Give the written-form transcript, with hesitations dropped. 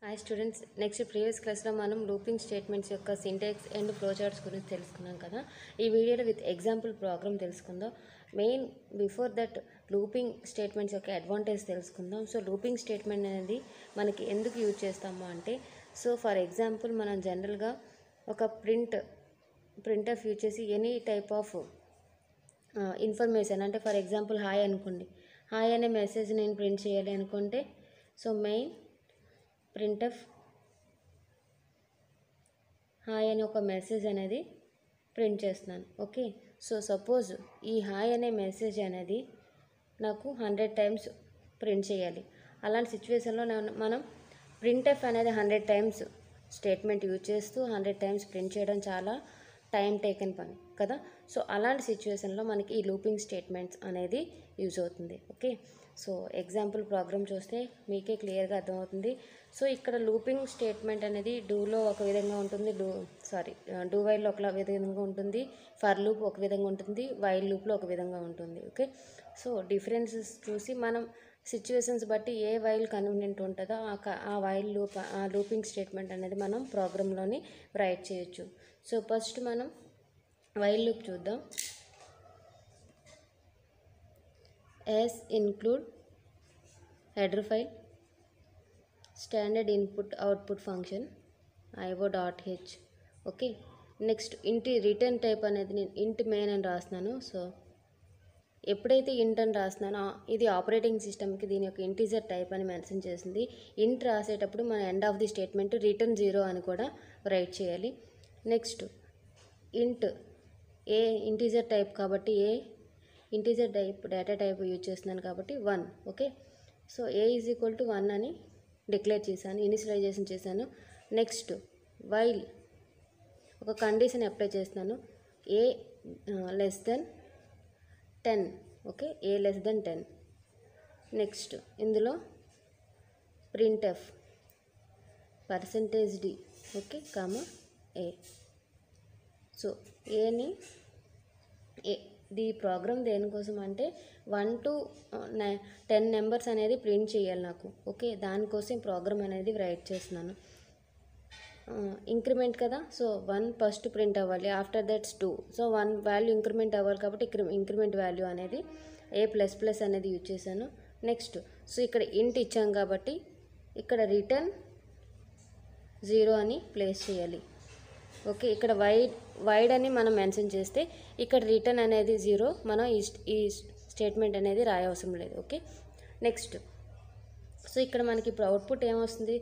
Hi students, next previous క్లాస్లో మనం looping statements యొక్క సింటాక్స్ అండ్ ఫ్లో చార్ట్స్ గురించి తెలుసుకున్నాం కదా. ఈ వీడియోలో విత్ ఎగ్జాంపుల్ ప్రోగ్రామ్ తెలుసుకుందాం. Main before that looping statements యొక్క అడ్వాంటేజ్ తెలుసుకుందాం. సో లూపింగ్ స్టేట్మెంట్ అనేది మనకి ఎందుకు యూజ్ చేస్తాము అంటే, సో ఫర్ ఎగ్జాంపుల్ మనం జనరల్గా ఒక ప్రింట్ఎఫ్ యూజ్ చేసి ఎనీ టైప్ ఆఫ్ ఇన్ఫర్మేషన్, అంటే ఫర్ ఎగ్జాంపుల్ హాయ్ అనుకోండి, హాయ్ అనే మెసేజ్ నేను ప్రింట్ చేయాలి అనుకుంటే, సో మెయిన్ ప్రింట్ఎఫ్ హాయ్ అనే ఒక మెసేజ్ అనేది ప్రింట్ చేస్తున్నాను. ఓకే, సో సపోజ్ ఈ హాయ్ అనే మెసేజ్ అనేది నాకు 100 టైమ్స్ ప్రింట్ చేయాలి. అలాంటి సిచ్యువేషన్లో మనం ప్రింట్ఎఫ్ అనేది 100 టైమ్స్ స్టేట్మెంట్ యూజ్ చేస్తూ 100 టైమ్స్ ప్రింట్ చేయడం చాలా టైం టేకన్ పని కదా. సో అలాంటి సిచ్యువేషన్లో మనకి ఈ లూపింగ్ స్టేట్మెంట్స్ అనేది యూజ్ అవుతుంది. ఓకే, సో ఎగ్జాంపుల్ ప్రోగ్రామ్ చూస్తే మీకే క్లియర్గా అర్థమవుతుంది. సో ఇక్కడ లూపింగ్ స్టేట్మెంట్ అనేది డూలో ఒక విధంగా ఉంటుంది, డూ వైల్లో ఒక విధంగా ఉంటుంది, ఫర్ లూప్ ఒక విధంగా ఉంటుంది, వైల్ లూప్లో ఒక విధంగా ఉంటుంది. ఓకే, సో డిఫరెన్సెస్ చూసి మనం సిచ్యువేషన్స్ బట్టి ఏ వైల్ కన్వీనియంట్ ఉంటుందో ఆ వైల్ లూప్, ఆ లూపింగ్ స్టేట్మెంట్ అనేది మనం ప్రోగ్రాంలోని రైట్ చేయొచ్చు. సో ఫస్ట్ మనం వైల్ లూప్ చూద్దాం. As include header file, standard input output function io.h. Okay, next ఇంటి రిటర్న్ టైప్ అనేది నేను ఇంట్ మెయిన్ అని రాస్తున్నాను. సో ఎప్పుడైతే ఇంట్ అని రాస్తున్నానో ఇది ఆపరేటింగ్ సిస్టమ్కి దీని యొక్క ఇంటీజర్ టైప్ అని మెన్షన్ చేసింది. ఇంట్ రాసేటప్పుడు మన end of the statement return 0 అని కూడా రైట్ చేయాలి. నెక్స్ట్ ఇంట్ ఏ ఇంటీజర్ టైప్ కాబట్టి ఏ integer type data type use చేస్తున్నాను కాబట్టి 1. Okay, so A is equal to 1 అని డిక్లేర్ చేశాను, ఇనిషియలైజేషన్ చేశాను. నెక్స్ట్ వైల్ ఒక కండిషన్ అప్లై చేస్తున్నాను, ఏ లెస్ దెన్ 10. ఓకే, ఏ లెస్ దెన్ 10. నెక్స్ట్ ఇందులో ప్రింట్ఎఫ్ %d, ఓకే, కామా ఏ. సో ఏని ది ప్రోగ్రామ్ దేనికోసం అంటే 1 to 10 నెంబర్స్ అనేది ప్రింట్ చేయాలి నాకు. ఓకే, దానికోసం ప్రోగ్రామ్ అనేది రైట్ చేస్తున్నాను. ఇంక్రిమెంట్ కదా, సో 1 ఫస్ట్ ప్రింట్ అవ్వాలి, after that's 2. So 1 value increment అవ్వాలి కాబట్టి ఇంక్రిమెంట్ వాల్యూ అనేది a++ అనేది యూజ్ చేశాను. నెక్స్ట్ సో ఇక్కడ ఇంట్ ఇచ్చాం కాబట్టి ఇక్కడ రిటర్న్ 0 అని ప్లేస్ చేయాలి. ఓకే, ఇక్కడ వైడ్ అని మనం మెన్షన్ చేస్తే ఇక్కడ రిటర్న్ అనేది 0, మనం ఈ స్టేట్మెంట్ అనేది రాయవసరం లేదు. ఓకే, నెక్స్ట్ సో ఇక్కడ మనకి ఇప్పుడు అవుట్పుట్ ఏమొస్తుంది,